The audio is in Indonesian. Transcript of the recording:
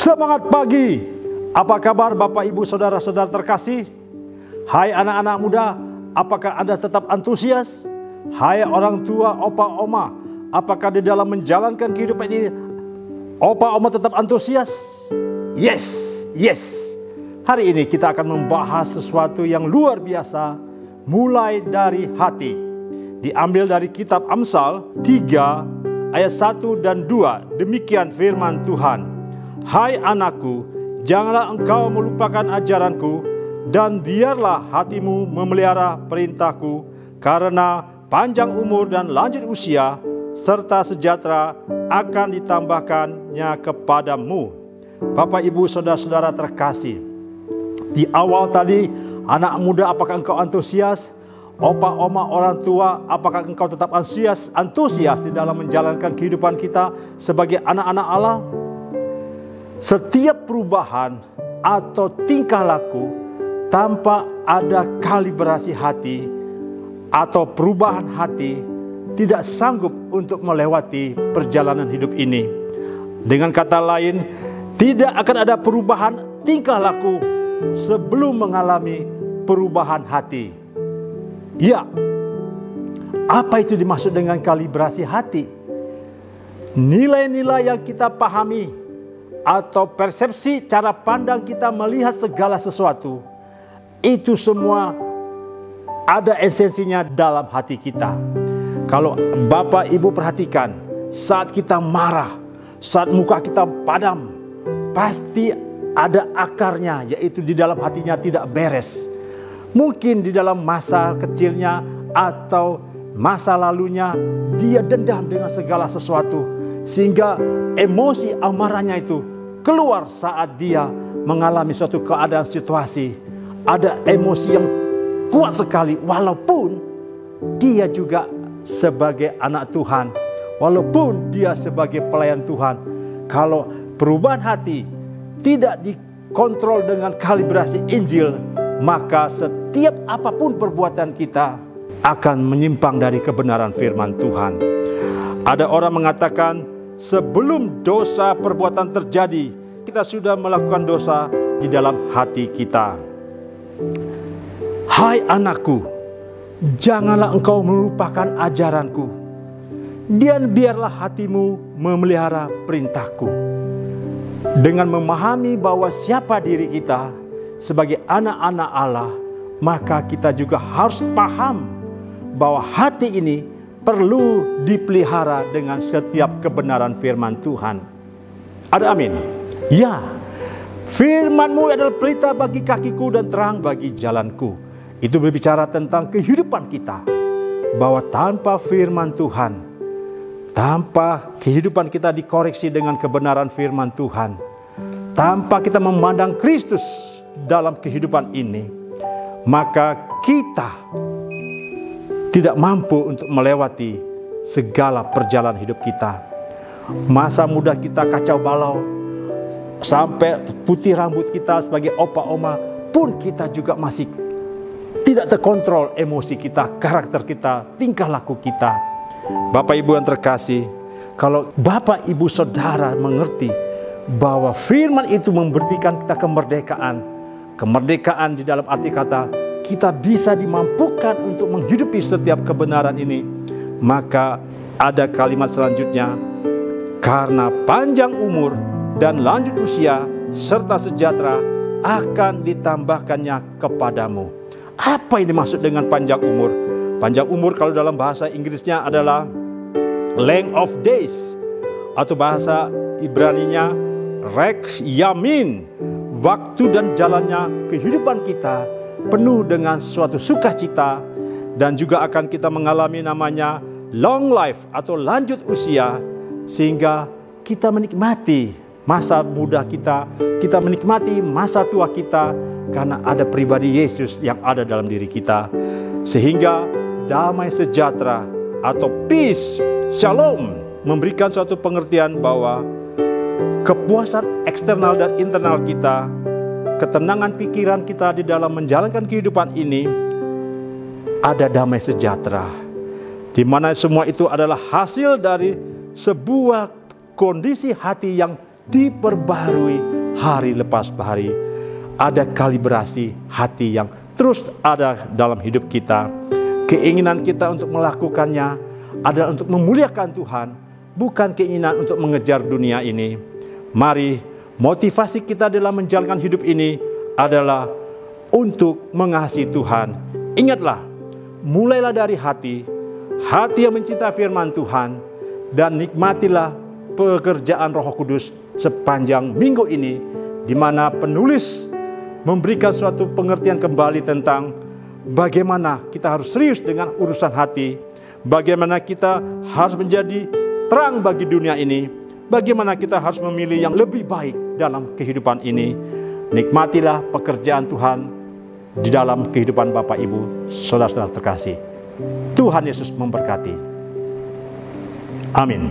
Semangat pagi. Apa kabar Bapak Ibu Saudara-saudara terkasih? Hai anak-anak muda, apakah Anda tetap antusias? Hai orang tua, opa, oma, apakah di dalam menjalankan kehidupan ini opa, oma tetap antusias? Yes. Hari ini kita akan membahas sesuatu yang luar biasa, mulai dari hati. Diambil dari kitab Amsal 3 ayat 1 dan 2. Demikian firman Tuhan. Hai anakku, janganlah engkau melupakan ajaranku, dan biarlah hatimu memelihara perintahku, karena panjang umur dan lanjut usia, serta sejahtera akan ditambahkannya kepadamu. Bapak, Ibu, Saudara-saudara terkasih, di awal tadi, anak muda, apakah engkau antusias? Opa, oma, orang tua, apakah engkau tetap antusias di dalam menjalankan kehidupan kita sebagai anak-anak Allah? Setiap perubahan atau tingkah laku tanpa ada kalibrasi hati atau perubahan hati tidak sanggup untuk melewati perjalanan hidup ini. Dengan kata lain, tidak akan ada perubahan tingkah laku sebelum mengalami perubahan hati. Ya, apa itu dimaksud dengan kalibrasi hati? Nilai-nilai yang kita pahami atau persepsi cara pandang kita melihat segala sesuatu, itu semua ada esensinya dalam hati kita. Kalau Bapak Ibu perhatikan, saat kita marah, saat muka kita padam, pasti ada akarnya, yaitu di dalam hatinya tidak beres. Mungkin di dalam masa kecilnya atau masa lalunya dia dendam dengan segala sesuatu, sehingga emosi amarahnya itu keluar saat dia mengalami suatu keadaan situasi. Ada emosi yang kuat sekali, walaupun dia juga sebagai anak Tuhan, walaupun dia sebagai pelayan Tuhan. Kalau perubahan hati tidak dikontrol dengan kalibrasi Injil, maka setiap apapun perbuatan kita akan menyimpang dari kebenaran firman Tuhan. Ada orang mengatakan, sebelum dosa perbuatan terjadi, kita sudah melakukan dosa di dalam hati kita. Hai anakku, janganlah engkau melupakan ajaranku, dan biarlah hatimu memelihara perintahku. Dengan memahami bahwa siapa diri kita sebagai anak-anak Allah, maka kita juga harus paham bahwa hati ini perlu dipelihara dengan setiap kebenaran firman Tuhan. Ada amin? Ya, firman-Mu adalah pelita bagi kakiku dan terang bagi jalanku. Itu berbicara tentang kehidupan kita, bahwa tanpa firman Tuhan, tanpa kehidupan kita dikoreksi dengan kebenaran firman Tuhan, tanpa kita memandang Kristus dalam kehidupan ini, maka kita tidak mampu untuk melewati segala perjalanan hidup kita. Masa muda kita kacau balau, sampai putih rambut kita sebagai opa oma pun kita juga masih tidak terkontrol emosi kita, karakter kita, tingkah laku kita. Bapak Ibu yang terkasih, kalau Bapak Ibu Saudara mengerti bahwa firman itu memberikan kita kemerdekaan. Kemerdekaan di dalam arti kata kita bisa dimampukan untuk menghidupi setiap kebenaran ini. Maka ada kalimat selanjutnya, karena panjang umur dan lanjut usia serta sejahtera akan ditambahkannya kepadamu. Apa yang dimaksud dengan panjang umur? Panjang umur kalau dalam bahasa Inggrisnya adalah length of days, atau bahasa Ibraninya rek yamin. Waktu dan jalannya kehidupan kita penuh dengan suatu sukacita, dan juga akan kita mengalami namanya long life atau lanjut usia, sehingga kita menikmati masa muda kita, kita menikmati masa tua kita, karena ada pribadi Yesus yang ada dalam diri kita. Sehingga damai sejahtera atau peace, shalom, memberikan suatu pengertian bahwa kepuasan eksternal dan internal kita, ketenangan pikiran kita di dalam menjalankan kehidupan ini, ada damai sejahtera, di mana semua itu adalah hasil dari sebuah kondisi hati yang diperbaharui hari lepas hari. Ada kalibrasi hati yang terus ada dalam hidup kita. Keinginan kita untuk melakukannya adalah untuk memuliakan Tuhan, bukan keinginan untuk mengejar dunia ini. Mari motivasi kita dalam menjalankan hidup ini adalah untuk mengasihi Tuhan. Ingatlah, mulailah dari hati yang mencinta firman Tuhan, dan nikmatilah pekerjaan Roh Kudus sepanjang minggu ini, di mana penulis memberikan suatu pengertian kembali tentang bagaimana kita harus serius dengan urusan hati, bagaimana kita harus menjadi terang bagi dunia ini, bagaimana kita harus memilih yang lebih baik dalam kehidupan ini. Nikmatilah pekerjaan Tuhan di dalam kehidupan Bapak Ibu, saudara-saudara terkasih. Tuhan Yesus memberkati. Amin.